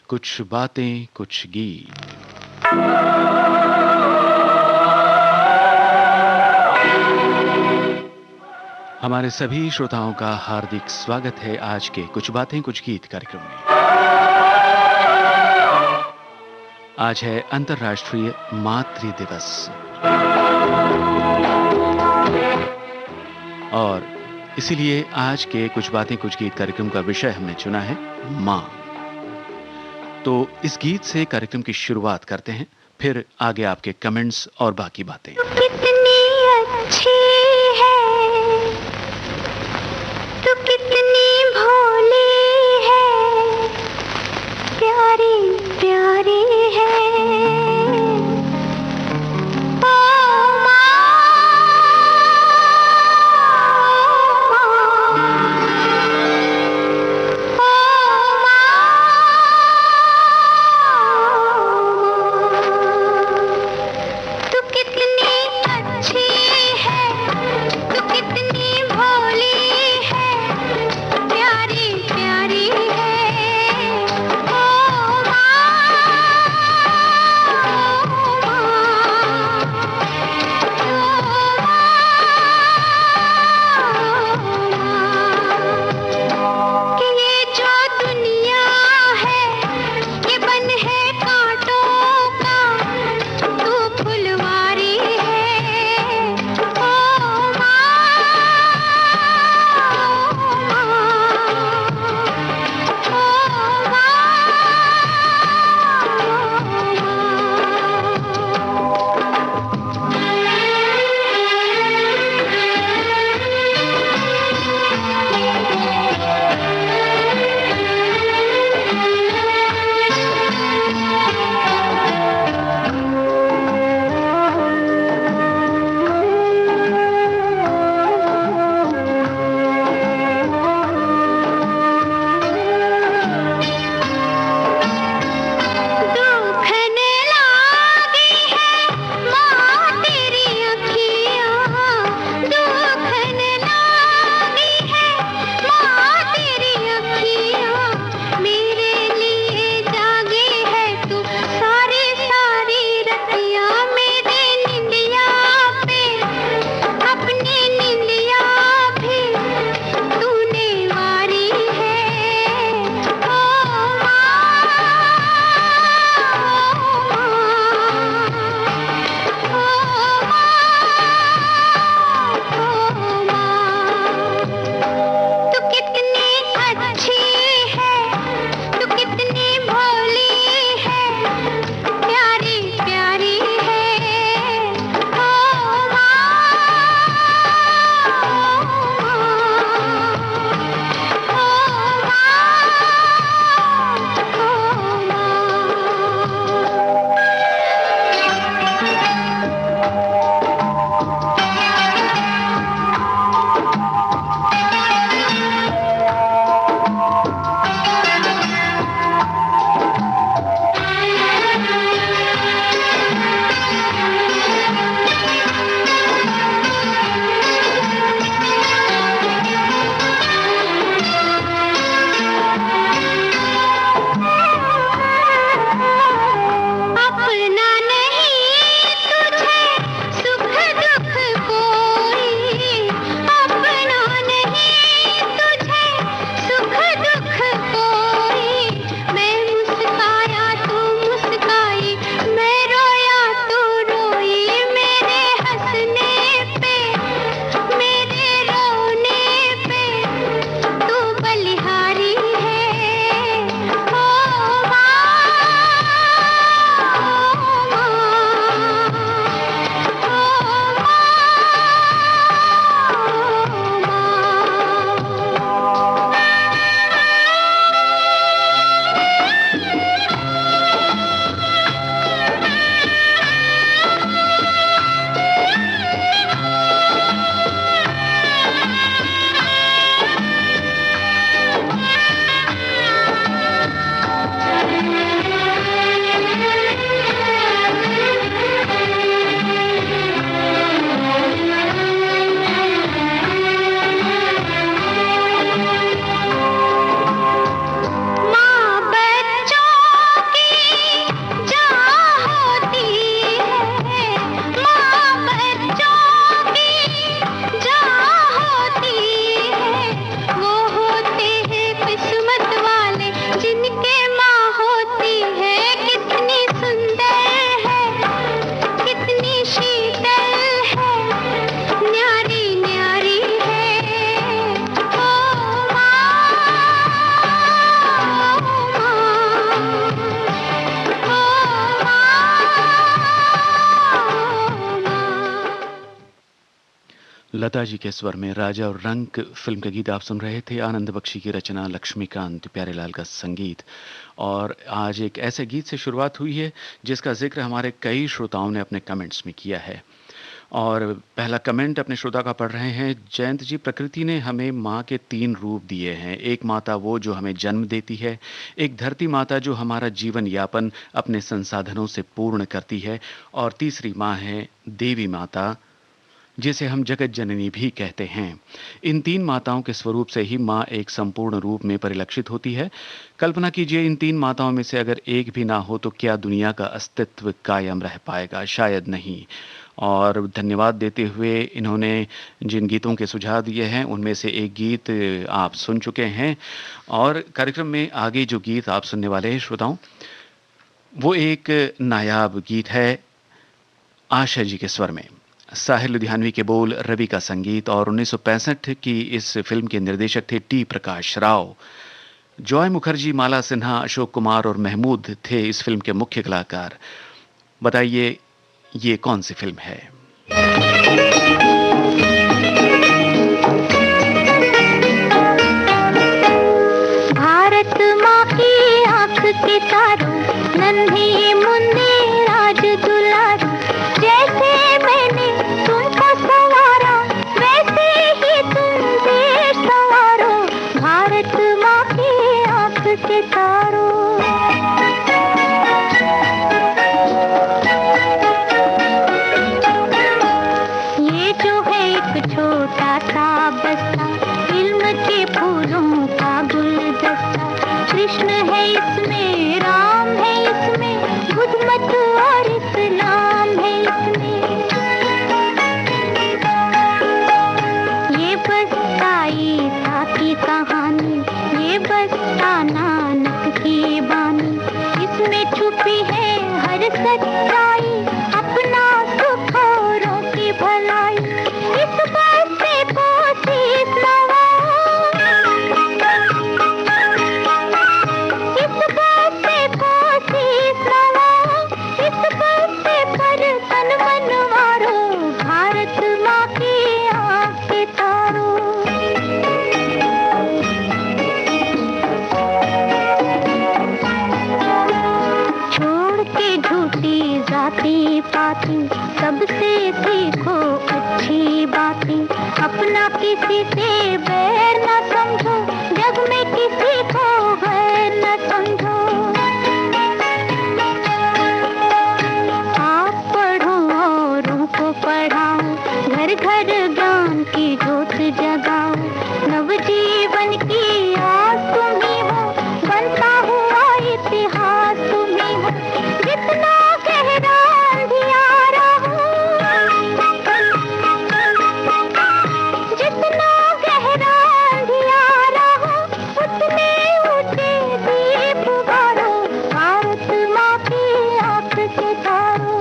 कुछ बातें कुछ गीत। हमारे सभी श्रोताओं का हार्दिक स्वागत है आज के कुछ बातें कुछ गीत कार्यक्रम में। आज है अंतर्राष्ट्रीय मातृ दिवस और इसीलिए आज के कुछ बातें कुछ गीत कार्यक्रम का विषय हमने चुना है मां। तो इस गीत से कार्यक्रम की शुरुआत करते हैं, फिर आगे आपके कमेंट्स और बाकी बातें। कितनी अच्छी है, तू कितनी भोली है, प्यारी प्यारी है। के माँ होती है, कितनी सुंदर है, कितनी शीतल है, न्यारी न्यारी है। ओ माँ, ओ लता जी के स्वर में राजा और रंक फिल्म का गीत आप सुन रहे थे। आनंद बख्शी की रचना, लक्ष्मीकांत प्यारेलाल का संगीत। और आज एक ऐसे गीत से शुरुआत हुई है जिसका जिक्र हमारे कई श्रोताओं ने अपने कमेंट्स में किया है। और पहला कमेंट अपने श्रोता का पढ़ रहे हैं। जयंत जी, प्रकृति ने हमें माँ के 3 रूप दिए हैं। एक माता वो जो हमें जन्म देती है, एक धरती माता जो हमारा जीवन यापन अपने संसाधनों से पूर्ण करती है, और तीसरी माँ है देवी माता, जिसे हम जगत जननी भी कहते हैं। इन 3 माताओं के स्वरूप से ही माँ एक संपूर्ण रूप में परिलक्षित होती है। कल्पना कीजिए, इन 3 माताओं में से अगर एक भी ना हो तो क्या दुनिया का अस्तित्व कायम रह पाएगा? शायद नहीं। और धन्यवाद देते हुए इन्होंने जिन गीतों के सुझाव दिए हैं उनमें से एक गीत आप सुन चुके हैं। और कार्यक्रम में आगे जो गीत आप सुनने वाले हैं श्रोताओं, वो एक नायाब गीत है आशा जी के स्वर में। साहिर लुधियानवी के बोल, रवि का संगीत, और 1965 की इस फिल्म के निर्देशक थे टी प्रकाश राव। जॉय मुखर्जी, माला सिन्हा, अशोक कुमार और महमूद थे इस फिल्म के मुख्य कलाकार। बताइए ये कौन सी फिल्म है? भारत माँ की आँख के तारों, नन्हे मुन्ने राज दुलारों, जैसे मैंने तुमको संवारा वैसे ही तुम देश संवारो। भारत माँ की आँख के तारों। ये जो है एक छोटा सा बस्ता, इल्म के फूलों का गुलदस्ता। कृष्ण है इसमें, राम है इसमें, बुद्ध मत और इस्लाम है इसमें। ये बस्ता ईसा की कहानी, ये बस्ता नानक की बानी। इसमें छुपी है हर सच्चाई, अपना सुख औरों की भलाई। इस बस्ते को शीश नवाओ, इस बस्ते को शीश नवाओ, इस बस्ते पर तन मन वारो। भारत माँ की आँख के तारों। छोड़ के झूठी जाति पाति, सबसे सीखो अच्छी बातें। अपना किसी से बैर न समझो, जग में किसी को गैर न समझो। आप पढ़ो औरों को पढ़ाओ, घर घर ज्ञान की ज्योत जगाओ। नवजीवन की आस तुम्ही हो, बनता हुआ इतिहास तुम्ही हो। जितना गहरा अंधियारा हो, जितना गहरा अंधियारा हो, उतने ऊंचे दीप उभारो। भारत माँ की आँख के तारों।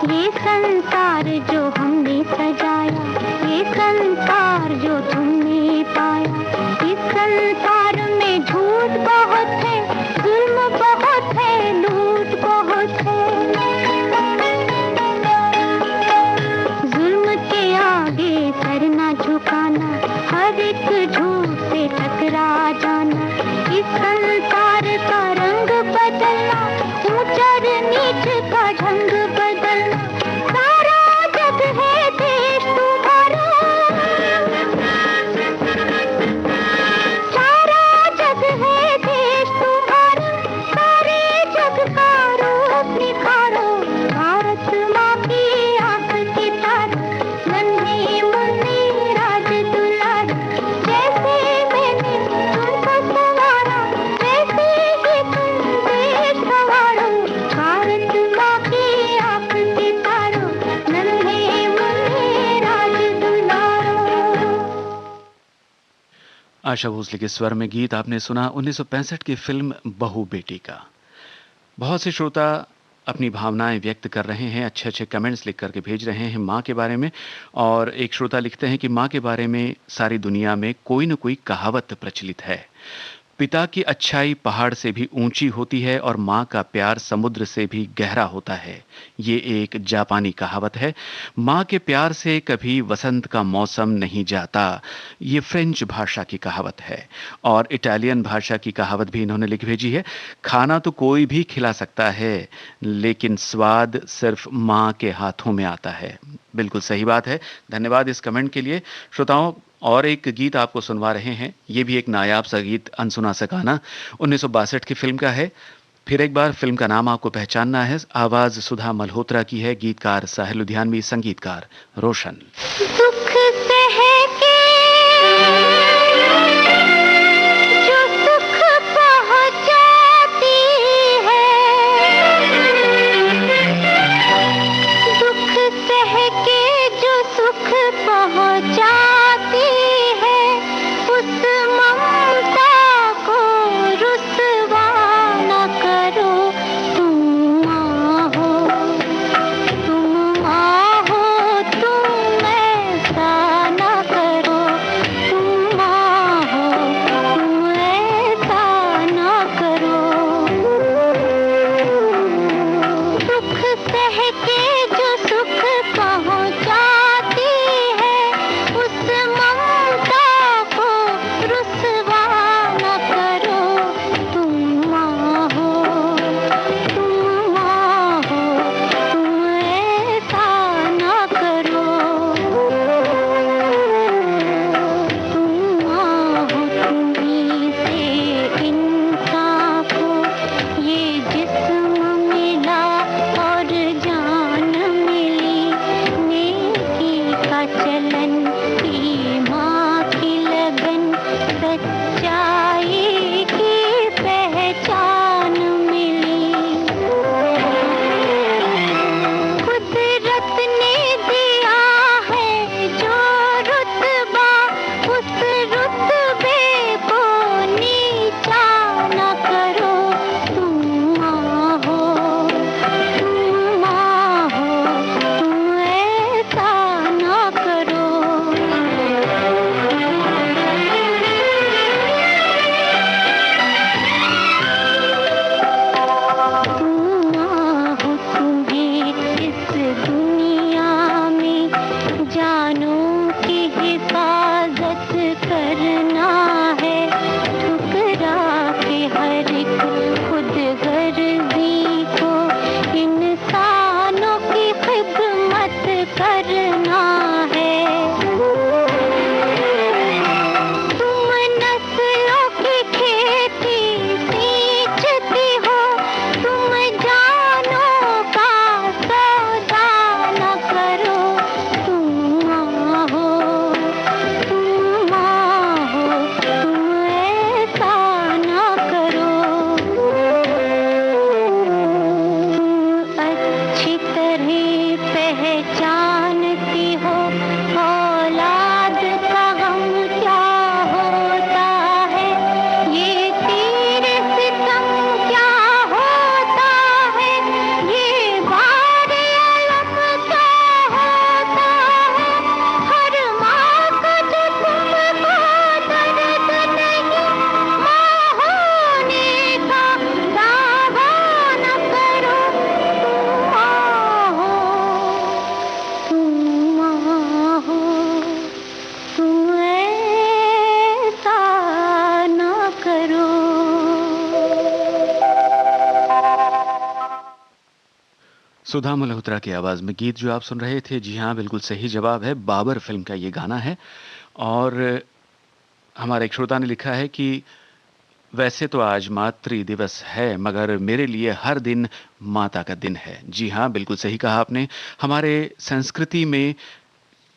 ये संसार जो हमने सजाया, ये संसार जो तुमने पाया। इस संसार में झूठ बहुत है, जुल्म बहुत है, लूट बहुत है। जुल्म के आगे सर ना झुकाना, हर एक झूठ से टकरा जाना। इस संसार का रंग बदलना, ऊंचा नीच का ढंग बदलना। सारा जग है देश तुम्हारा, सारा आशा भोसले के स्वर में गीत आपने सुना 1965 की फिल्म बहू बेटी का। बहुत से श्रोता अपनी भावनाएं व्यक्त कर रहे हैं, अच्छे अच्छे कमेंट्स लिख करके भेज रहे हैं माँ के बारे में। और एक श्रोता लिखते हैं कि माँ के बारे में सारी दुनिया में कोई न कोई कहावत प्रचलित है। पिता की अच्छाई पहाड़ से भी ऊंची होती है और माँ का प्यार समुद्र से भी गहरा होता है। ये एक जापानी कहावत है। माँ के प्यार से कभी वसंत का मौसम नहीं जाता। ये फ्रेंच भाषा की कहावत है। और इटालियन भाषा की कहावत भी इन्होंने लिख भेजी है। खाना तो कोई भी खिला सकता है, लेकिन स्वाद सिर्फ माँ के हाथों में आता है। बिल्कुल सही बात है। धन्यवाद इस कमेंट के लिए। श्रोताओं, और एक गीत आपको सुनवा रहे हैं। ये भी एक नायाब सा गीत, अनसुना सा गाना, 1962 की फिल्म का है। फिर एक बार फिल्म का नाम आपको पहचानना है। आवाज सुधा मल्होत्रा की है, गीतकार साहिल लुधियानवी, संगीतकार रोशन। दुख सह के जो सुख पहुंचाती है, दुख सह के जो सुख पहुंचाती है, उस ममता को रुसवा न करो। तुम माँ हो, तुम माँ हो, तुम ऐसा न करो। तुम माँ हो, तुम ऐसा न करो। दुख सह के जो सुख पहुंचाती है, उस ममता को रुसवा न करो। तुम माँ हो, तुम माँ हो, तुम ऐसा न करो। तुम माँ हो, तुम्हीं से इंसान को ये जिस्म मिला और जान मिली। नेकी का चलन की माँ की लगन, सच्चाई की पहचान मिली। कुदरत ने दिया है जो रुतबा, उस रुतबे को नीचा न करो। तुम माँ हो, तुम माँ हो, तुम ऐसा न करो। तुम माँ हो, तुम्हें इस दुनिया में जानों की हिफाजत करना है। ठुकरा के हर एक खुद गर्जी को इंसानों की खिदमत करना है। तुम नस्लों की खेती सींचती हो, तुम जानों का सौदा न करो। तुम माँ हो, तुम माँ हो, तुम ऐसा न करो। तुम अच्छी तरह पहचानती हो औलाद का गम क्या होता है। ये तीर सितम क्या होता है, ये बार अलम क्या होता है। हर माँ का जो तुमको दर्द नहीं, माँ होने का दावा न करो। तुम माँ हो, तुम ऐसा न करो। सुधा मल्होत्रा की आवाज में गीत जो आप सुन रहे थे, जी हाँ, बिल्कुल सही जवाब है। बाबर फिल्म का ये गाना है। और हमारे एक श्रोता ने लिखा है कि वैसे तो आज मातृ दिवस है, मगर मेरे लिए हर दिन माता का दिन है। जी हाँ, बिल्कुल सही कहा आपने। हमारे संस्कृति में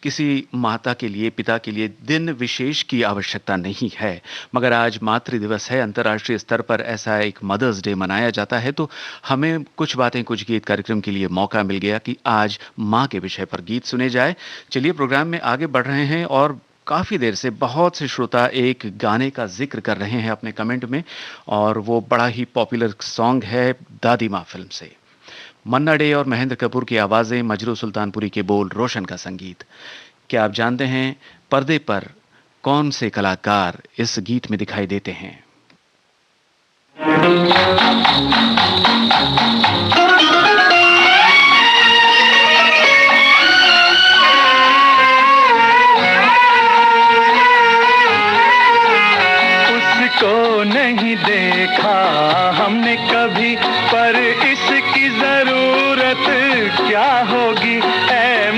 किसी माता के लिए, पिता के लिए दिन विशेष की आवश्यकता नहीं है, मगर आज मातृ दिवस है, अंतर्राष्ट्रीय स्तर पर ऐसा एक मदर्स डे मनाया जाता है। तो हमें कुछ बातें कुछ गीत कार्यक्रम के लिए मौका मिल गया कि आज माँ के विषय पर गीत सुने जाए। चलिए प्रोग्राम में आगे बढ़ रहे हैं और काफ़ी देर से बहुत से श्रोता एक गाने का ज़िक्र कर रहे हैं अपने कमेंट में, और वो बड़ा ही पॉपुलर सॉन्ग है दादी माँ फ़िल्म से। मन्ना डे और महेंद्र कपूर की आवाज़ें, मजरू सुल्तानपुरी के बोल, रोशन का संगीत। क्या आप जानते हैं पर्दे पर कौन से कलाकार इस गीत में दिखाई देते हैं? उसको नहीं देखा हमने कभी, पर इसकी जरूरत क्या होगी। ऐ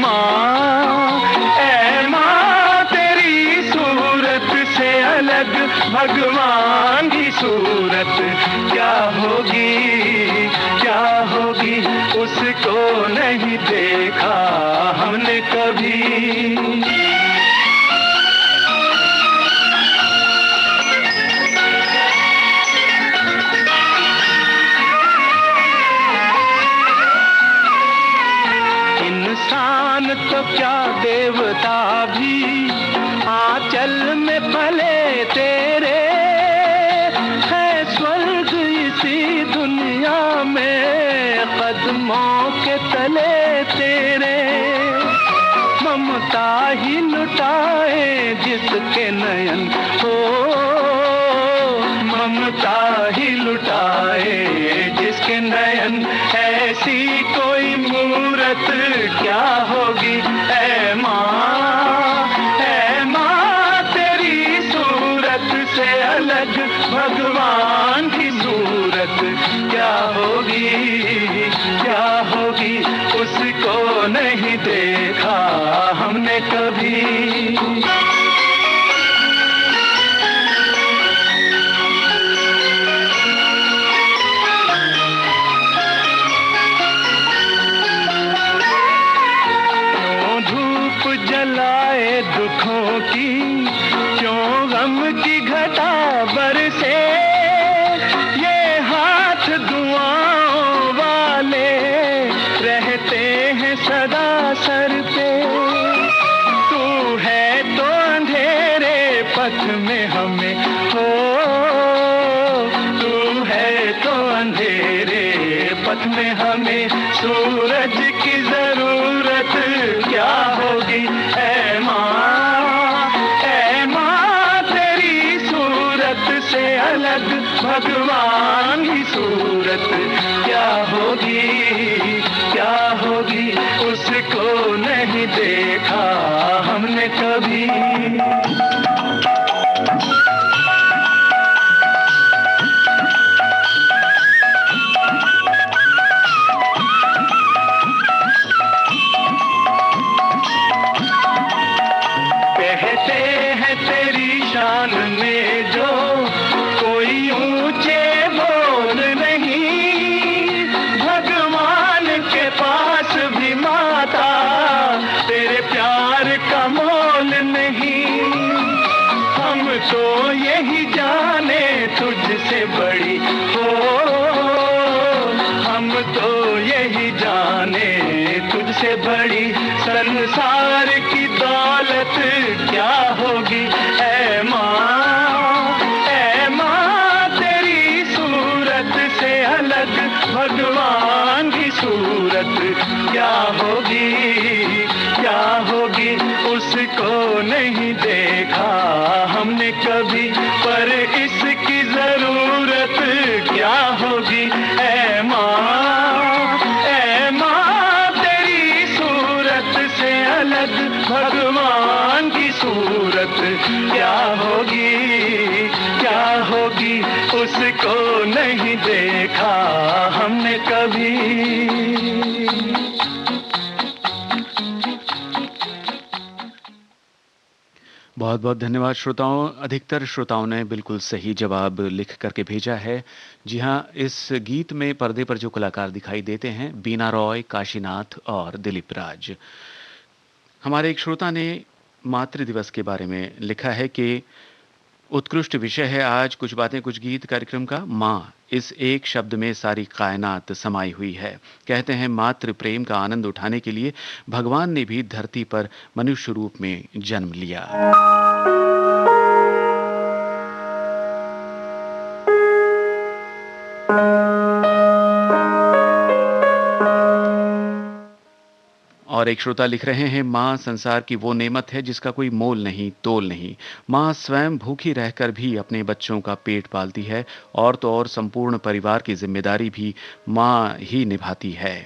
माँ तेरी सूरत से अलग भगवान की सूरत क्या होगी, क्या होगी। उसको नहीं देखा हमने कभी। तो क्या देवता भी आंचल में पले तेरे, है स्वर्ग इसी दुनिया में कदमों के तले तेरे। ममता ही लुटाए जिसके नयन हो, ममता ही लुटाए जिसके नयन, ऐसी कोई मूरत क्या होगी। ऐ माँ तेरी सूरत से अलग भगवान की सूरत क्या होगी, क्या होगी। उसको नहीं देखा हमने कभी। जलाए दुखों की, क्यों गम की घटा बरसे, ये हाथ दुआओं वाले रहते हैं सदा सर पे। तू है तो अंधेरे पथ में हमें हो, तू है तो अंधेरे पथ में हमें सूरज की जरूरत क्या होगी। ऐ माँ तेरी सूरत से अलग भगवान की सूरत क्या होगी, क्या होगी। उसको नहीं देखा हमने कभी। शान में जो कोई ऊंचे बोल नहीं, भगवान के पास भी माता तेरे प्यार का मोल नहीं। हम तो यही जाने तुझसे बड़ी हो, हम तो यही जाने तुझसे बड़ी, संसार की दौलत क्या होगी। ऐ माँ तेरी सूरत से अलग भगवान की सूरत क्या होगी, क्या होगी। उसको नहीं देखा हमने कभी, पर इसकी जरूरत क्या होगी। ऐ माँ तेरी सूरत से अलग भगवान की सूरत क्या होगी, क्या होगी। उसको नहीं देखा हमने कभी। बहुत बहुत धन्यवाद श्रोताओं। अधिकतर श्रोताओं ने बिल्कुल सही जवाब लिख करके भेजा है। जी हाँ, इस गीत में पर्दे पर जो कलाकार दिखाई देते हैं, बीना रॉय, काशीनाथ और दिलीप राज। हमारे एक श्रोता ने मातृ दिवस के बारे में लिखा है कि उत्कृष्ट विषय है आज कुछ बातें कुछ गीत कार्यक्रम का माँ। इस एक शब्द में सारी कायनात समाई हुई है। कहते हैं मातृ प्रेम का आनंद उठाने के लिए भगवान ने भी धरती पर मनुष्य रूप में जन्म लिया। और एक श्रोता लिख रहे हैं माँ संसार की वो नेमत है जिसका कोई मोल नहीं तोल नहीं। माँ स्वयं भूखी रहकर भी अपने बच्चों का पेट पालती है और तो और संपूर्ण परिवार की जिम्मेदारी भी माँ ही निभाती है।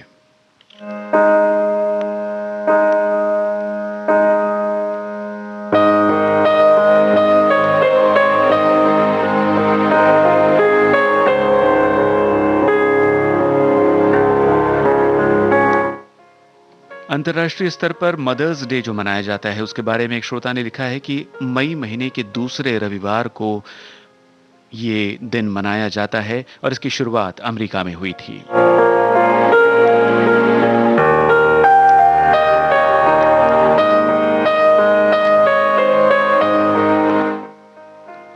अंतर्राष्ट्रीय स्तर पर मदर्स डे जो मनाया जाता है उसके बारे में एक श्रोता ने लिखा है कि मई महीने के दूसरे रविवार को ये दिन मनाया जाता है और इसकी शुरुआत अमेरिका में हुई थी।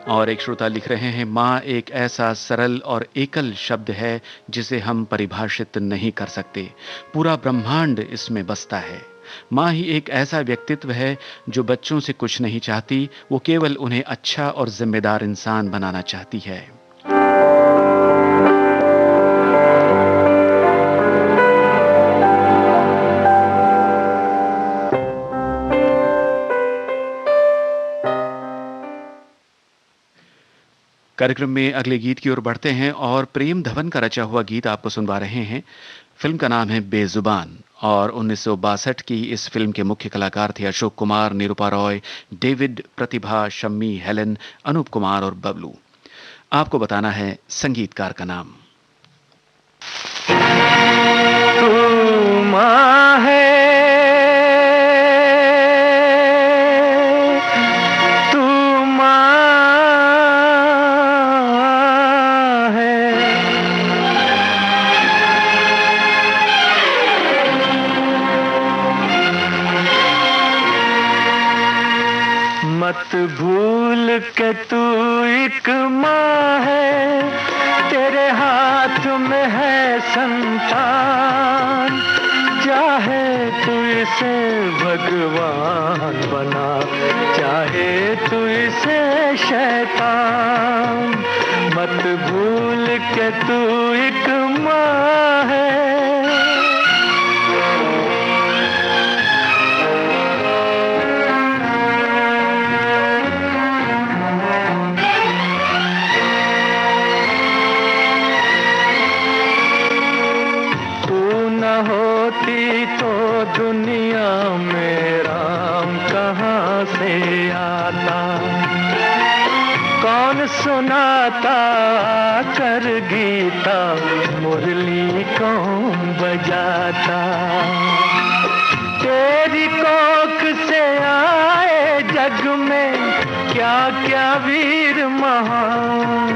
और एक श्रोता लिख रहे हैं माँ एक ऐसा सरल और एकल शब्द है जिसे हम परिभाषित नहीं कर सकते। पूरा ब्रह्मांड इसमें बसता है। माँ ही एक ऐसा व्यक्तित्व है जो बच्चों से कुछ नहीं चाहती, वो केवल उन्हें अच्छा और जिम्मेदार इंसान बनाना चाहती है। कार्यक्रम में अगले गीत की ओर बढ़ते हैं और प्रेम धवन का रचा हुआ गीत आपको सुनवा रहे हैं। फिल्म का नाम है बेजुबान और 1962 की इस फिल्म के मुख्य कलाकार थे अशोक कुमार, निरूपा रॉय, डेविड, प्रतिभा, शम्मी, हेलन, अनूप कुमार और बबलू। आपको बताना है संगीतकार का नाम। तू माँ है, मत भूल के तू एक माँ है, तेरे हाथ में है संतान। चाहे तू इसे भगवान बना, चाहे तू इसे शैतान, मत भूल के तू एक माँ है। तो दुनिया में राम कहाँ से आता, कौन सुनाता कर गीता, मुरली कौन बजाता। तेरी कोख से आए जग में क्या क्या वीर महान,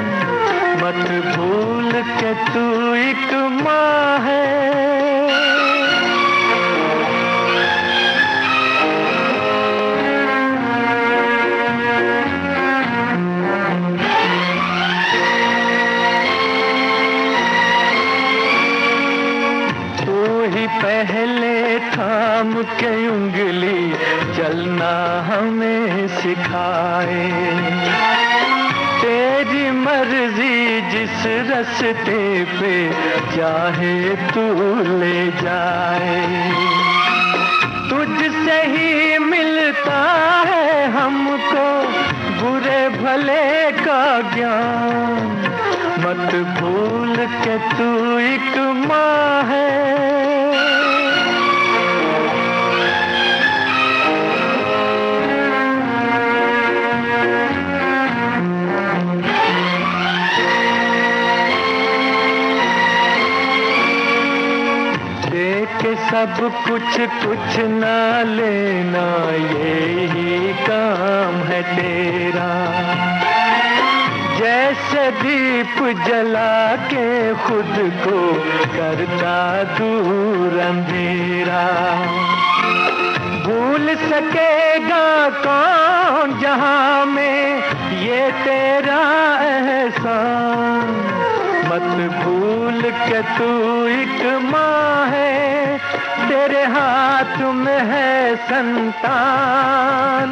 मत भूल के तू एक माँ है। पहले थाम के उंगली चलना हमें सिखाए, तेरी मर्जी जिस रास्ते पे चाहे तू ले जाए। तुझसे ही मिलता है हमको बुरे भले का ज्ञान, मत भूल के तू एक माँ है। सब कुछ कुछ ना लेना, यही काम है तेरा। जैसे दीप जला के खुद को करता दूर अंधेरा, भूल सकेगा कौन जहां में ये तेरा एहसान। मत भूल के तू एक माँ है, तेरे हाथ में है संतान।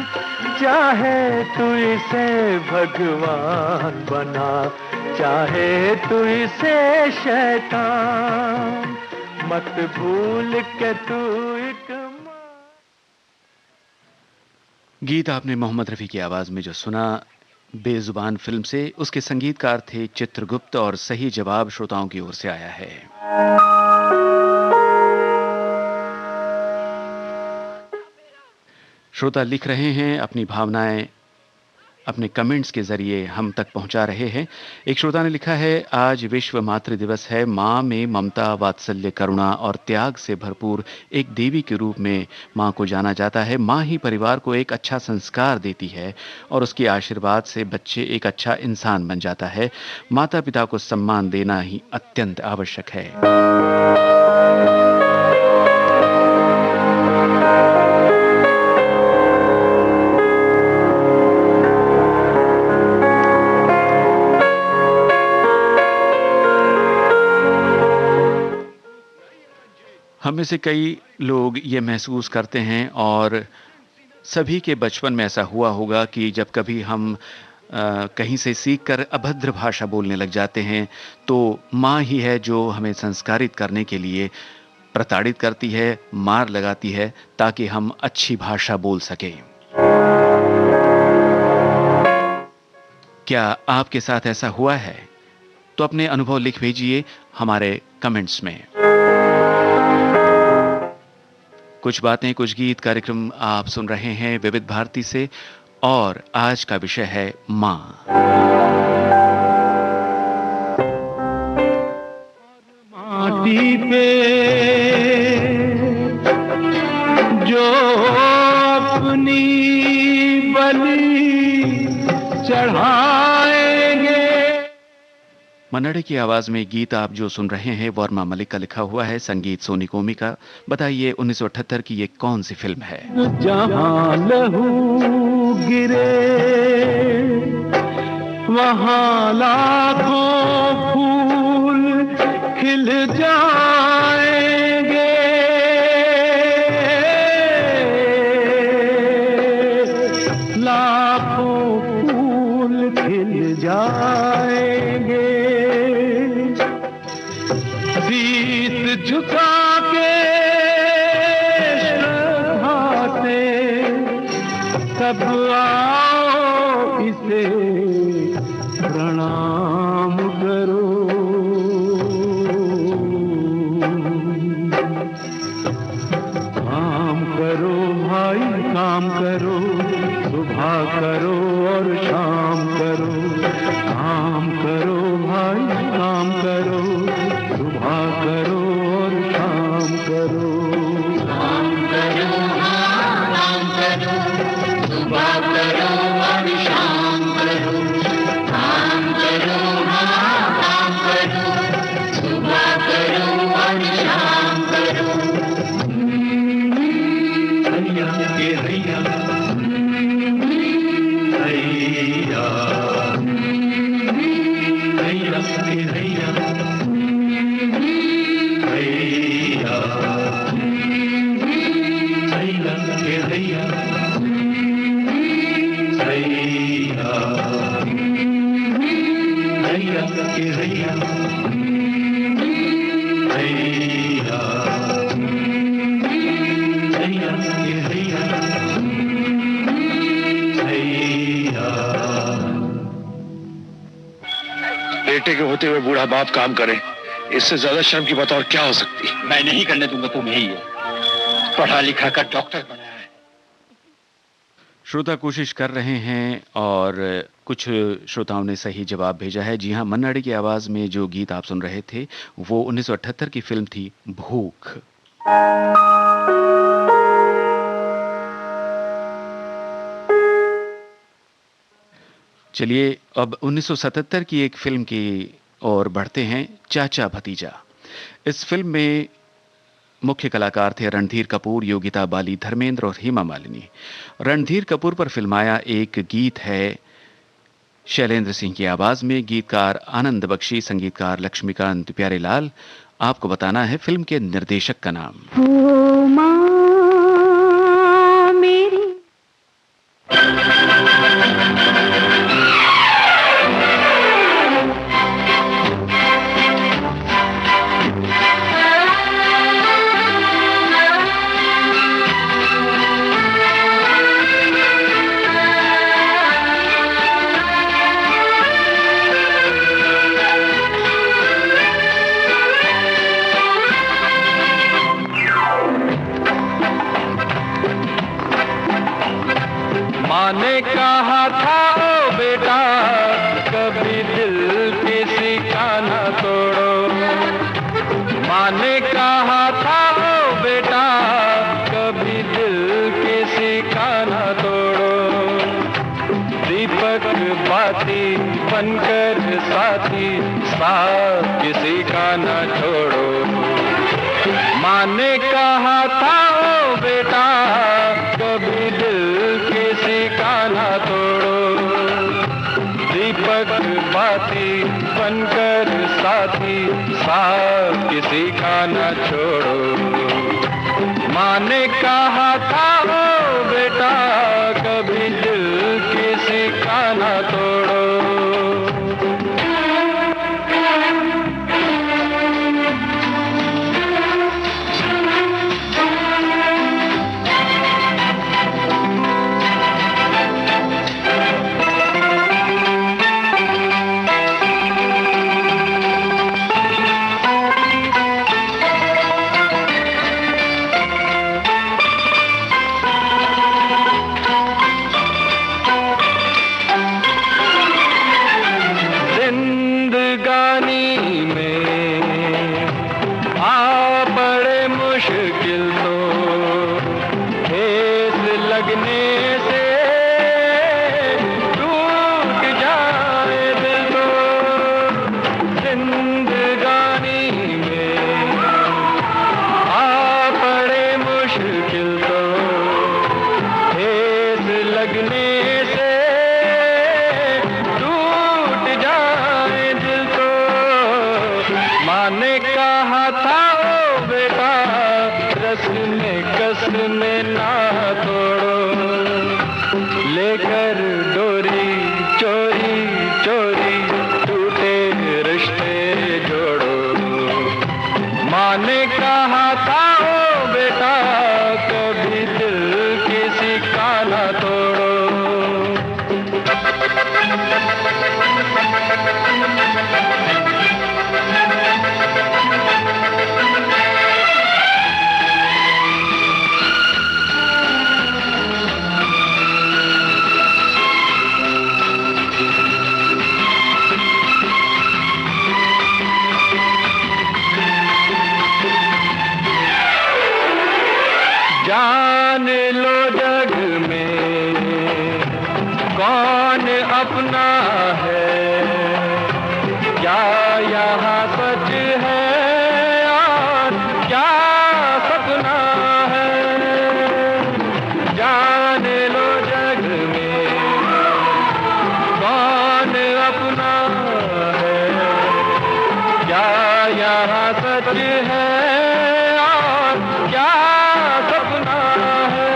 चाहे तू इसे भगवान बना, चाहे तू इसे शैतान, मत भूल के तू एक माँ। गीत आपने मोहम्मद रफी की आवाज में जो सुना बेजुबान फिल्म से, उसके संगीतकार थे चित्रगुप्त और सही जवाब श्रोताओं की ओर से आया है। श्रोता लिख रहे हैं अपनी भावनाएं अपने कमेंट्स के जरिए हम तक पहुंचा रहे हैं। एक श्रोता ने लिखा है, आज विश्व मातृ दिवस है। माँ में ममता, वात्सल्य, करुणा और त्याग से भरपूर एक देवी के रूप में माँ को जाना जाता है। माँ ही परिवार को एक अच्छा संस्कार देती है और उसके आशीर्वाद से बच्चे एक अच्छा इंसान बन जाता है। माता पिता को सम्मान देना ही अत्यंत आवश्यक है। हम में से कई लोग ये महसूस करते हैं और सभी के बचपन में ऐसा हुआ होगा कि जब कभी हम कहीं से सीखकर अभद्र भाषा बोलने लग जाते हैं तो माँ ही है जो हमें संस्कारित करने के लिए प्रताड़ित करती है, मार लगाती है ताकि हम अच्छी भाषा बोल सकें। क्या आपके साथ ऐसा हुआ है? तो अपने अनुभव लिख भेजिए हमारे कमेंट्स में। कुछ बातें कुछ गीत कार्यक्रम आप सुन रहे हैं विविध भारती से और आज का विषय है माँ। माटी पे जो अपनी बलि चढ़ाएंगे। मन्नड़े की आवाज में गीत आप जो सुन रहे हैं वर्मा मलिक का लिखा हुआ है, संगीत सोनी कोमी का। बताइए 1978 की ये कौन सी फिल्म है? जहां लहू गिरे वहां लाखों फूल खिल जाएंगे। लाखों फूल खिल जाएंगे। शीश झुका के श्रद्धा से सब आओ इसे प्रणाम करो। काम करो भाई काम करो, सुबह करो और शाम करो। काम करो भाई काम करो, सुबह करो और शाम करो। काम करो काम करो, सुबह करो और शाम करो। काम करो काम करो, सुबह करो और शाम करो। हैया के हैया हैया हैया के हैया हैया हैया के हैया हैया हैया के हैया हैया हैया के हैया हैया। बेटे के होते हुए बूढ़ा बाप काम करे, इससे ज्यादा शर्म की बात और क्या हो सकती है? मैं नहीं करने दूंगा, तुम्हें ही है। पढ़ा लिखा कर डॉक्टर बनाया है। श्रोता कोशिश कर रहे हैं और कुछ श्रोताओं ने सही जवाब भेजा है। जी हाँ, मन्नाडे की आवाज में जो गीत आप सुन रहे थे वो 1978 की फिल्म थी भूख। चलिए अब 1977 की एक फिल्म की ओर बढ़ते हैं, चाचा भतीजा। इस फिल्म में मुख्य कलाकार थे रणधीर कपूर, योगिता बाली, धर्मेंद्र और हेमा मालिनी। रणधीर कपूर पर फिल्माया एक गीत है शैलेंद्र सिंह की आवाज में, गीतकार आनंद बख्शी, संगीतकार लक्ष्मीकांत प्यारेलाल। आपको बताना है फिल्म के निर्देशक का नाम। ओ माँ मेरी ने कहा था ओ बेटा कभी दिल किसी का न तोड़ो। माँ ने कहा था ओ बेटा कभी दिल किसी का न तोड़ो। दीपक बाती बनकर साथी साथ किसी का न छोड़ो। माँ ने कहा था ओ बेटा कभी दिल किसी का ना तोड़ो। दीपक बाती बनकर साथी साथ किसी का ना छोड़ो। माँ ने कहा था ओ बेटा कभी दिल किसी का ना तोड़ो। जान लो जग में कौन अपना है, क्या यहाँ सच है और क्या सपना है। जान लो जग में कौन अपना है, क्या यहाँ सच है और क्या सपना है।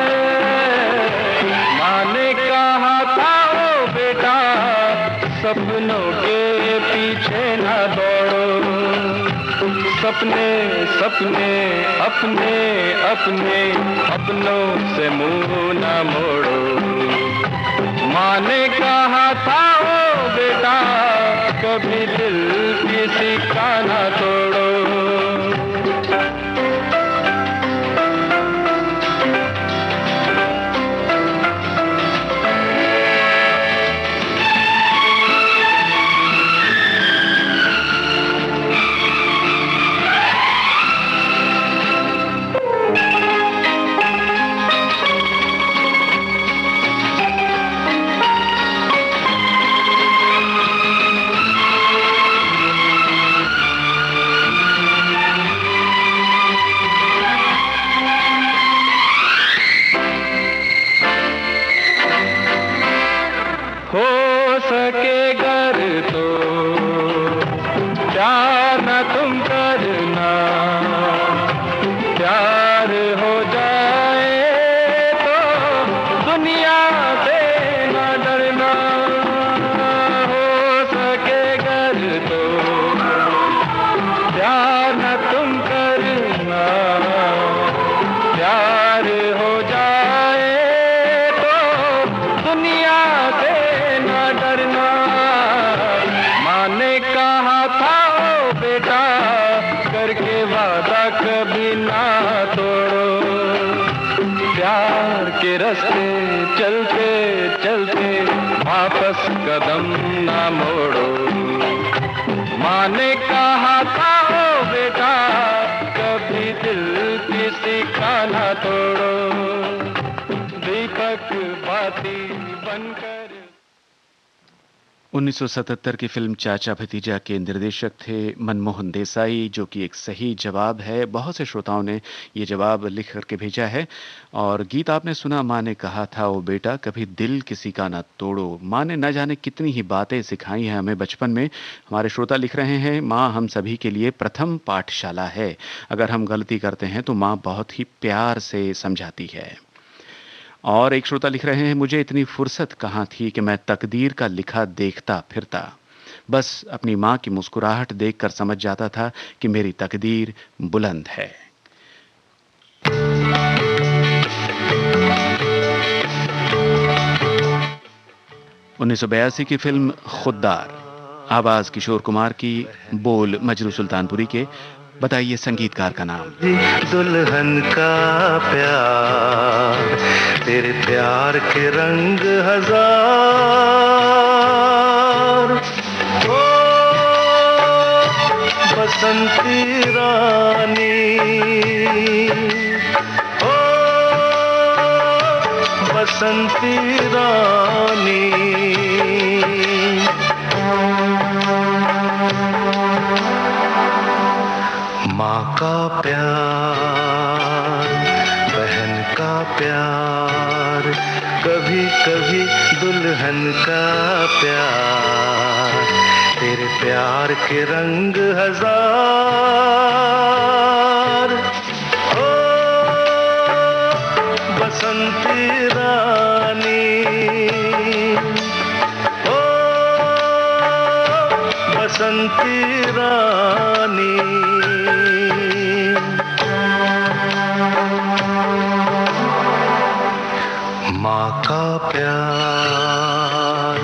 माँ ने कहा था ओ बेटा सपनों के पीछे न दौड़ो, सपने सपने अपने अपने अपनों से मुंह न मोड़ो। माँ ने कहा था ओ बेटा कभी दिल किसी का न तोड़ो। सके घर तो प्यार न तुम करना, प्यार हो जाए तो दुनिया से न डरना। हो सके घर तो प्यार न तुम करना, प्यार हो जाए तो दुनिया से न डरना। माँ ने कहा था ओ बेटा करके वादा कभी ना तोड़ो, प्यार के रास्ते चलते चलते वापस कदम ना मोड़ो। माँ ने कहा था ओ बेटा कभी दिल किसी का ना तोड़ो, दीपक बाती बनकर। 1977 की फिल्म चाचा भतीजा के निर्देशक थे मनमोहन देसाई, जो कि एक सही जवाब है। बहुत से श्रोताओं ने ये जवाब लिख करके भेजा है। और गीत आपने सुना, माँ ने कहा था ओ बेटा कभी दिल किसी का ना तोड़ो। माँ ने न जाने कितनी ही बातें सिखाई हैं हमें बचपन में। हमारे श्रोता लिख रहे हैं, माँ हम सभी के लिए प्रथम पाठशाला है। अगर हम गलती करते हैं तो माँ बहुत ही प्यार से समझाती है। और एक श्रोता लिख रहे हैं, मुझे इतनी फुर्सत कहाँ थी कि मैं तकदीर का लिखा देखता फिरता, बस अपनी माँ की मुस्कुराहट देखकर समझ जाता था कि मेरी तकदीर बुलंद है। 1982 की फिल्म खुददार, आवाज किशोर कुमार की, बोल मजरू सुल्तानपुरी के। बताइए संगीतकार का नाम। दुल्हन का प्यार, तेरे प्यार के रंग हजार। ओ बसंती रानी, ओ बसंती रानी। माँ का प्यार, बहन का प्यार, कभी कभी दुल्हन का प्यार, तेरे प्यार के रंग हजार। ओ बसंती रानी, ओ बसंती रानी। माँ का प्यार,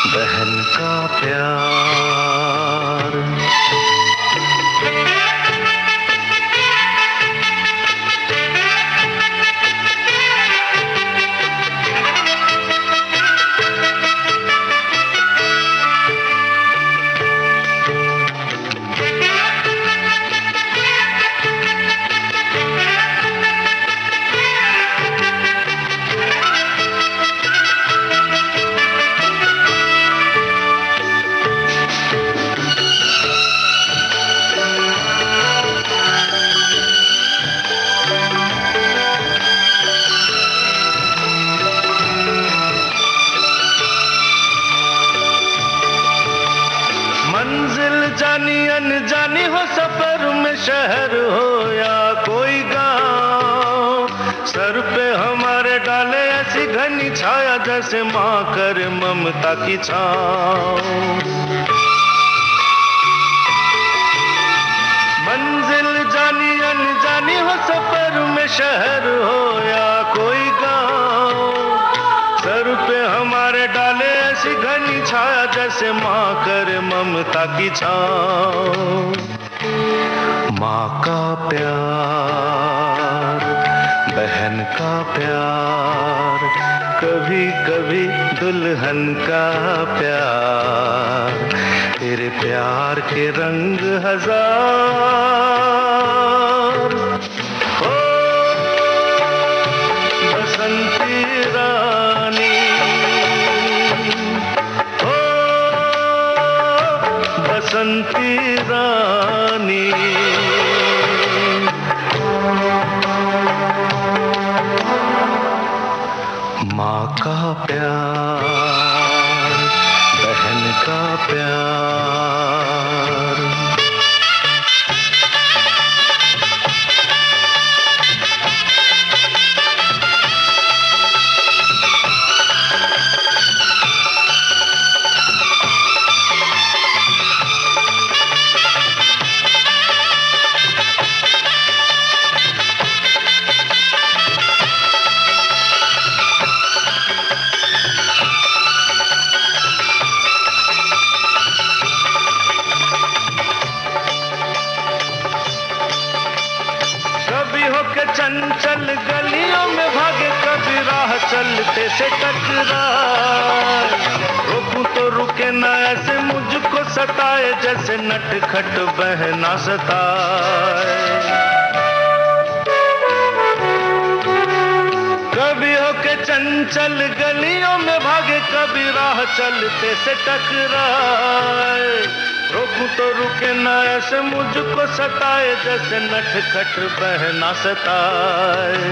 बहन का प्यार। मंजिल जानी अनजानी हो, सफर में शहर हो या कोई गांव, सर पे हमारे डाले ऐसी घनी छाया जैसे माँ करे ममता की छाँव। मंजिल जानी अनजानी हो, सफर में शहर हो या कोई गांव, सर पे हमारे डाले ऐसी घनी छाया जैसे माँ करे ममता की छाँव। माँ का प्यार, बहन का प्यार, कभी कभी दुल्हन का प्यार, तेरे प्यार के रंग हजार। ओ बसंती रानी, ओ बसंती रानी। माँ का प्यार, जैसे टकराए, रोकूं तो रुके ना ऐसे मुझको सताए, जैसे नटखट बहना सताए। कभी होके चंचल गलियों में भागे, कभी राह चलते से टकराए, रोकूं तो रुके ना ऐसे मुझको सताए, जैसे नटखट बहना सताए।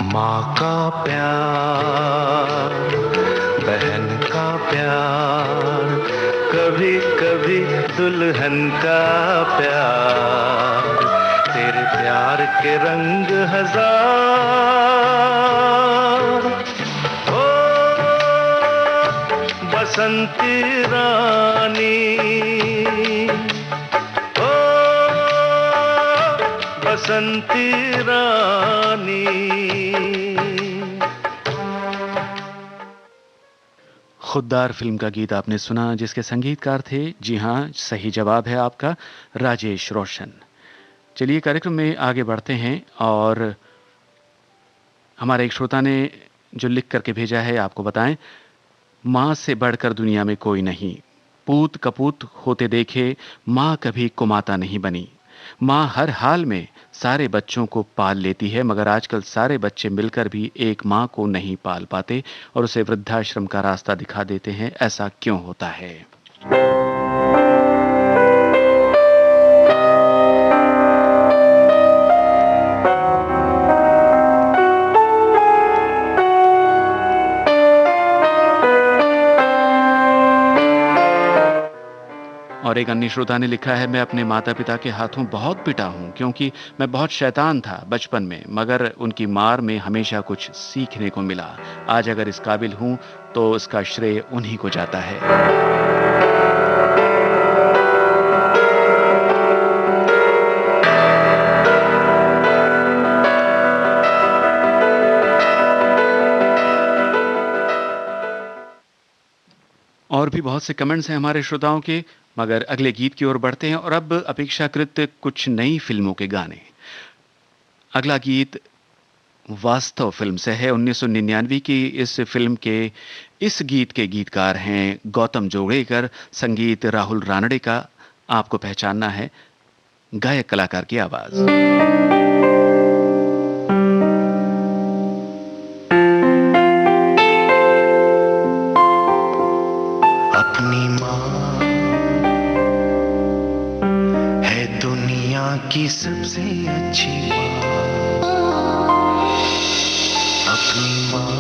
माँ का प्यार, बहन का प्यार, कभी कभी दुल्हन का प्यार, तेरे प्यार के रंग हजार। ओ बसंती रानी, ओ बसंती रानी। खुददार फिल्म का गीत आपने सुना, जिसके संगीतकार थे, जी हाँ, सही जवाब है आपका, राजेश रोशन। चलिए कार्यक्रम में आगे बढ़ते हैं और हमारे एक श्रोता ने जो लिख करके भेजा है आपको बताएं। माँ से बढ़कर दुनिया में कोई नहीं, पूत कपूत होते देखे, माँ कभी कुमाता नहीं बनी। माँ हर हाल में सारे बच्चों को पाल लेती है, मगर आजकल सारे बच्चे मिलकर भी एक माँ को नहीं पाल पाते और उसे वृद्धाश्रम का रास्ता दिखा देते हैं। ऐसा क्यों होता है? और एक अन्य श्रोता ने लिखा है, मैं अपने माता पिता के हाथों बहुत पिटा हूं, क्योंकि मैं बहुत शैतान था बचपन में, मगर उनकी मार में हमेशा कुछ सीखने को मिला। आज अगर इस काबिल हूं तो इसका श्रेय उन्हीं को जाता है। और भी बहुत से कमेंट्स हैं हमारे श्रोताओं के, मगर अगले गीत की ओर बढ़ते हैं और अब अपेक्षाकृत कुछ नई फिल्मों के गाने। अगला गीत वास्तव फिल्म से है, 1999 की इस फिल्म के इस गीत के गीतकार हैं गौतम जोगड़ेकर, संगीत राहुल रानड़े का। आपको पहचानना है गायक कलाकार की आवाज। की सबसे अच्छी माँ, अपनी माँ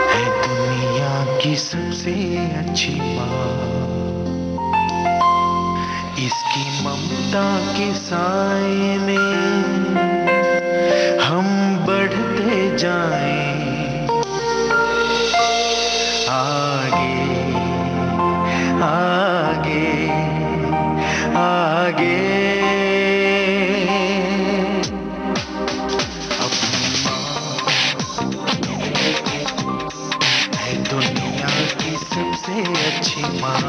है दुनिया की सबसे अच्छी माँ। इसकी ममता के साए में हम बढ़ते जाएं आगे आगे आगे। अपनी माँ है दुनिया की सबसे अच्छी माँ,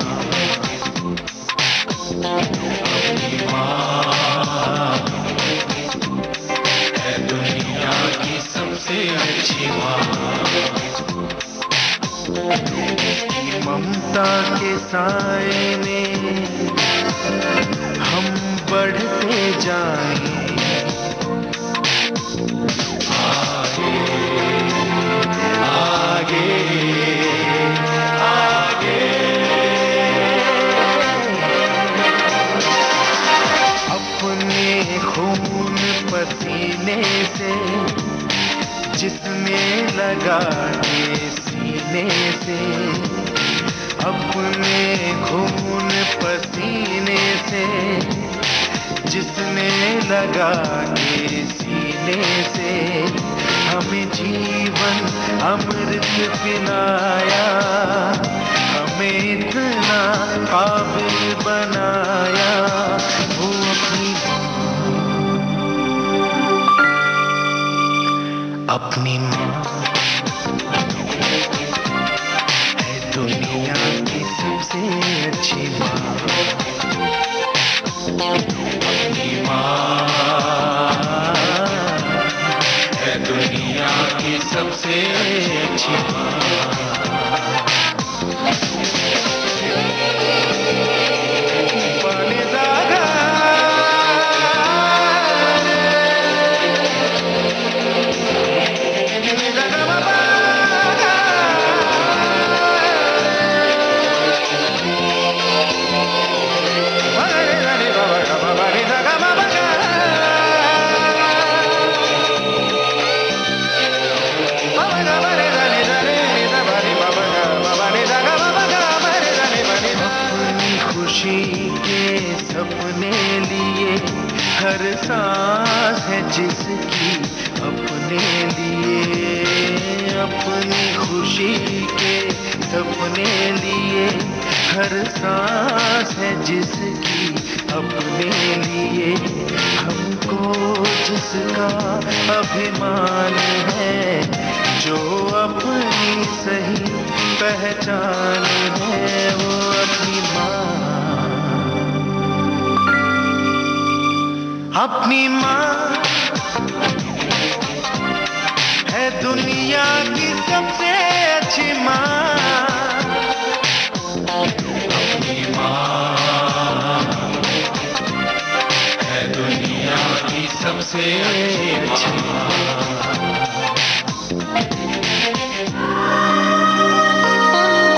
अपनी माँ है दुनिया की सबसे अच्छी माँ। ममता के साए में हम बढ़ते जाएं आगे आगे आगे। अपने खून पसीने से जिसमें लगा के सीने से, अपने खून पसीने से जिसने लगा के सीने से, हमें जीवन अमृत पिलाया, हमें इतना काबिल बनाया। वो अपनी माँ है दुनिया की सबसे अच्छी माँ, अपनी माँ है खुशी के सपने लिए, हर सांस है जिसकी अपने लिए। अपनी खुशी के सपने लिए, हर सांस है जिसकी अपने लिए। हमको जिसका अभिमान है, जो अपनी सही पहचान है, वो अपनी माँ। अपनी माँ है दुनिया की सबसे अच्छी माँ। अपनी माँ है दुनिया की सबसे अच्छी माँ।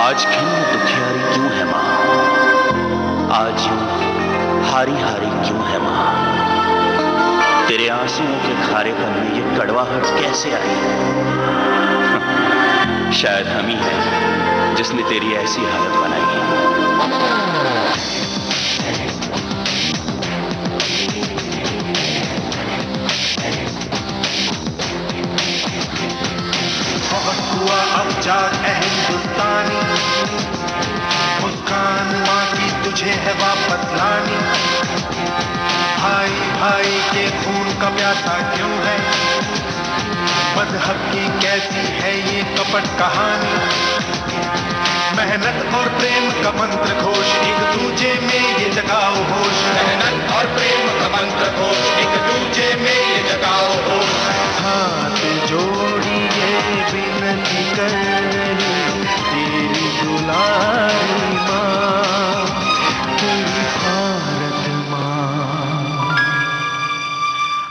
आज खिन्न दुखियारी क्यों है माँ? आज यूं हारी हारी क्यों है माँ? तेरे आंसुओं के खारेपन में ये कड़वाहट कैसे आई? शायद हम ही हैं जिसने तेरी ऐसी हालत बनाई है। बहुत हुआ अब जाग है हिंदुस्तानी, मुस्कान माँ की तुझे है वापस लानी। भाई भाई के खून का प्यासा क्यों है? मजहब की कैसी है ये कपट कहानी? मेहनत और प्रेम का मंत्र घोष, एक दूजे में ये जगाओ होश। मेहनत और प्रेम का मंत्र घोष, एक दूजे में ये जगाओ होश। हाथ जोड़िए विनती करनी, तेरी दुलारी माँ, तेरी भारत माँ।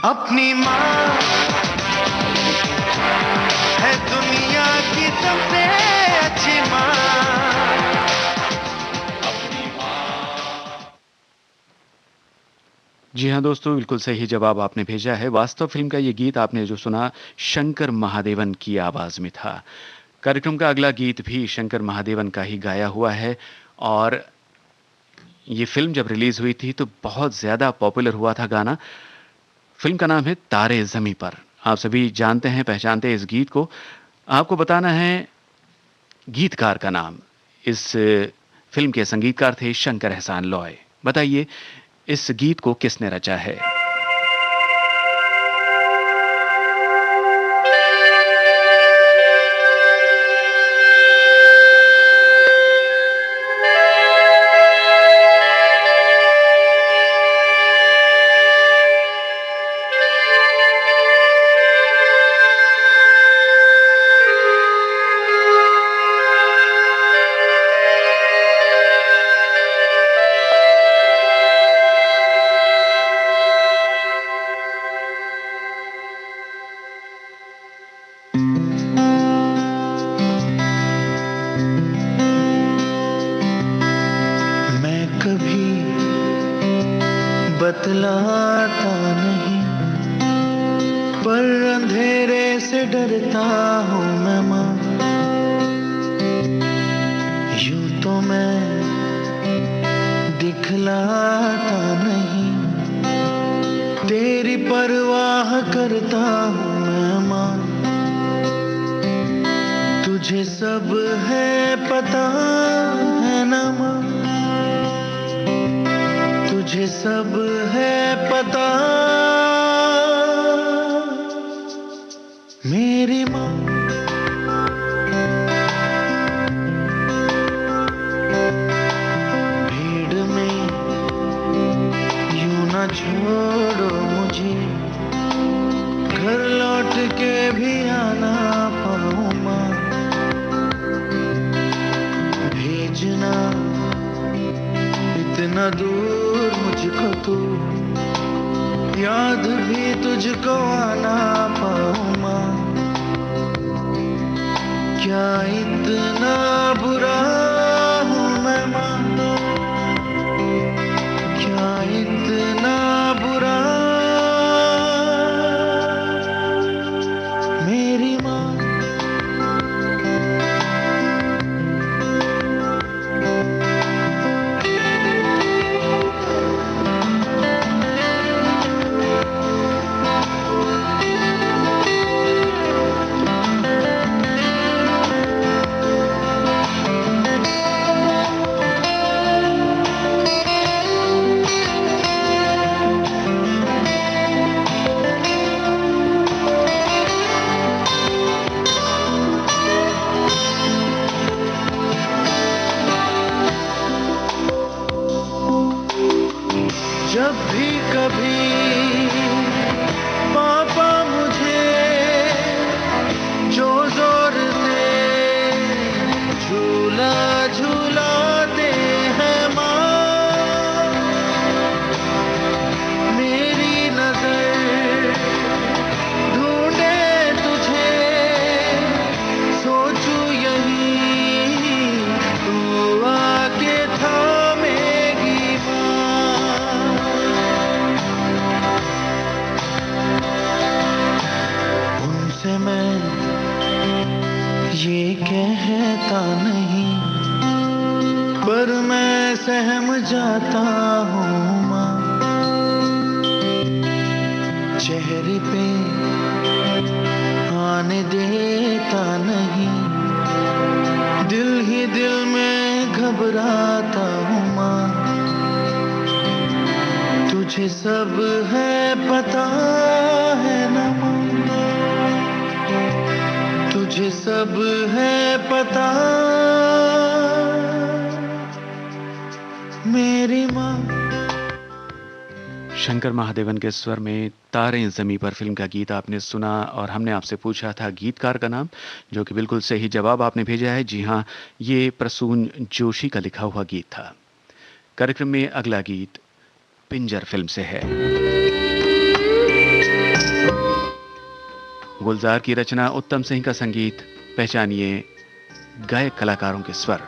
अपनी माँ है दुनिया की सबसे अच्छी माँ। जी हाँ दोस्तों, बिल्कुल सही जवाब आपने भेजा है। वास्तव फिल्म का ये गीत आपने जो सुना, शंकर महादेवन की आवाज़ में था। कार्यक्रम का अगला गीत भी शंकर महादेवन का ही गाया हुआ है, और ये फिल्म जब रिलीज़ हुई थी तो बहुत ज़्यादा पॉपुलर हुआ था गाना। फिल्म का नाम है तारे ज़मीं पर। आप सभी जानते हैं, पहचानते हैं इस गीत को। आपको बताना है गीतकार का नाम। इस फिल्म के संगीतकार थे शंकर एहसान लॉय। बताइए इस गीत को किसने रचा है? बतलाता नहीं, पर अंधेरे से डरता हूँ मैं माँ। यूं तो मैं दिखलाता नहीं, तेरी परवाह करता हूँ मैं माँ। तुझे सब है पता है ना माँ, तुझे सब है पता मेरी माँ। भीड़ में यूं ना छोड़ो मुझे, घर लौट के भी आना पाऊँ माँ। भेजना इतना दूर मुझको तू, याद भी तुझको आना पाऊँ माँ। क्या इतना बुरा हूँ मैं माँ, क्या इतना बुरा मेरी माँ। कहता नहीं, पर मैं सहम जाता हूँ माँ। चेहरे पे आने देता नहीं, दिल ही दिल में घबराता हूँ माँ। तुझे सब है पता है ना माँ, तुझे सब है पता मेरी माँ। शंकर महादेवन के स्वर में तारे ज़मीं पर फिल्म का गीत आपने सुना और हमने आपसे पूछा था गीतकार का नाम, जो कि बिल्कुल सही जवाब आपने भेजा है। जी हाँ, ये प्रसून जोशी का लिखा हुआ गीत था। कार्यक्रम में अगला गीत पिंजर फिल्म से है। गुलजार की रचना, उत्तम सिंह का संगीत। पहचानिए गायक कलाकारों के स्वर।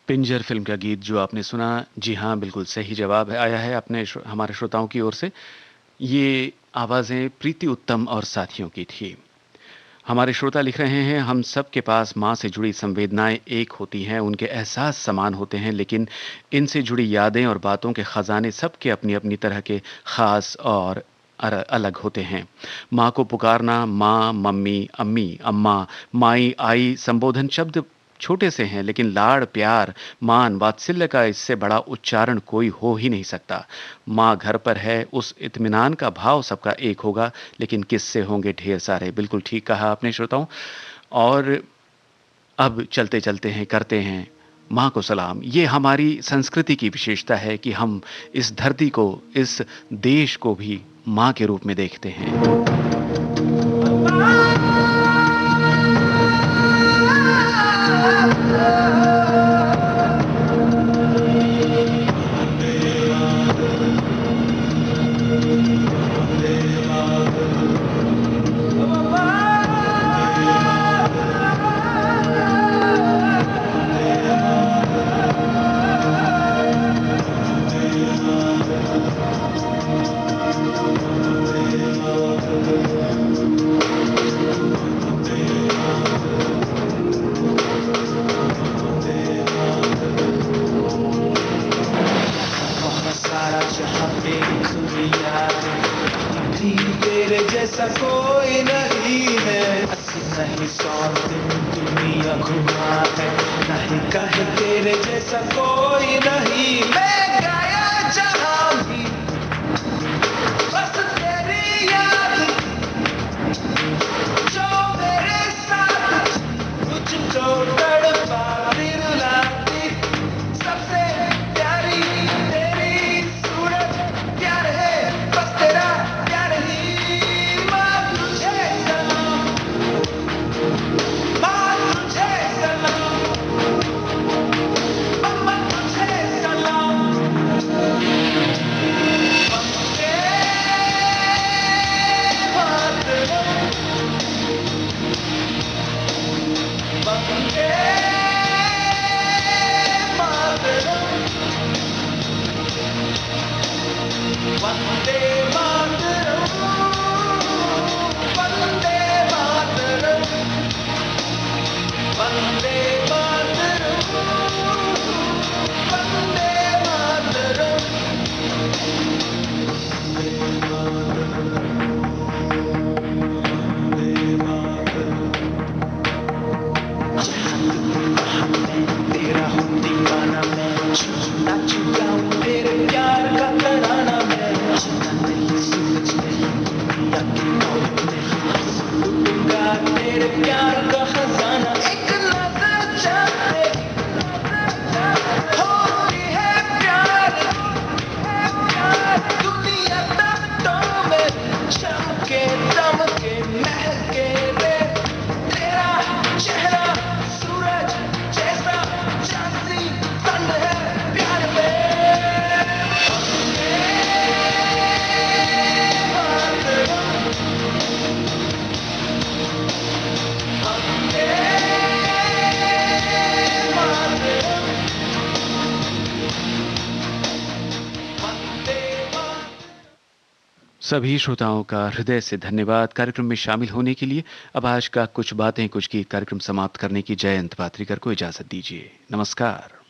पिंजर फिल्म का गीत जो आपने सुना, जी हाँ, बिल्कुल सही जवाब आया है अपने हमारे श्रोताओं की ओर से। ये आवाज़ें प्रीति उत्तम और साथियों की थी। हमारे श्रोता लिख रहे हैं, हम सब के पास माँ से जुड़ी संवेदनाएं एक होती हैं, उनके एहसास समान होते हैं, लेकिन इनसे जुड़ी यादें और बातों के खजाने सबके अपनी अपनी तरह के ख़ास और अलग होते हैं। माँ को पुकारना, माँ, मम्मी, अम्मी, अम्मा, माई, आई संबोधन शब्द छोटे से हैं, लेकिन लाड़, प्यार, मान, वात्सल्य का इससे बड़ा उच्चारण कोई हो ही नहीं सकता। माँ घर पर है, उस इत्मीनान का भाव सबका एक होगा, लेकिन किससे होंगे ढेर सारे। बिल्कुल ठीक कहा आपने श्रोताओं। और अब चलते चलते हैं, करते हैं माँ को सलाम। ये हमारी संस्कृति की विशेषता है कि हम इस धरती को, इस देश को भी माँ के रूप में देखते हैं। जैसा कोई नहीं है, नहीं 100 दिन दुनिया घुमा है, नहीं कहे तेरे जैसा कोई नहीं। मैं गाया जहां भी बस तेरी याद, जो मेरे साथ मुझको तड़पाती रुलाती, सबसे प्यारी तेरी सूरत, प्यार है बस तेरा प्यार ही। माँ तुझे सलाम, माँ तुझे सलाम, मम्मा तुझे सलाम। वंदे मातरम, वंदे मातरम, वंदे मातरम, वंदे मातरम, वंदे मातरम, तेरा हूँ दीवाना मैं, छूना चुकाऊं तेरे प्यार का तराना मैं। जिंदा नहीं, सूरज नहीं, दुनिया की दौलत नहीं, लूटूंगा तेरे प्यार का खजाना। एक नजर चाहते होती है प्यार, दुनिया तख्तों में चमके दमके महके रे, तेरा चेहरा सूरज जैसा चांदी तन है प्यार में। सभी श्रोताओं का हृदय से धन्यवाद कार्यक्रम में शामिल होने के लिए। अब आज का कुछ बातें कुछ गीत कार्यक्रम समाप्त करने की जयंत पात्रिकर को इजाजत दीजिए। नमस्कार।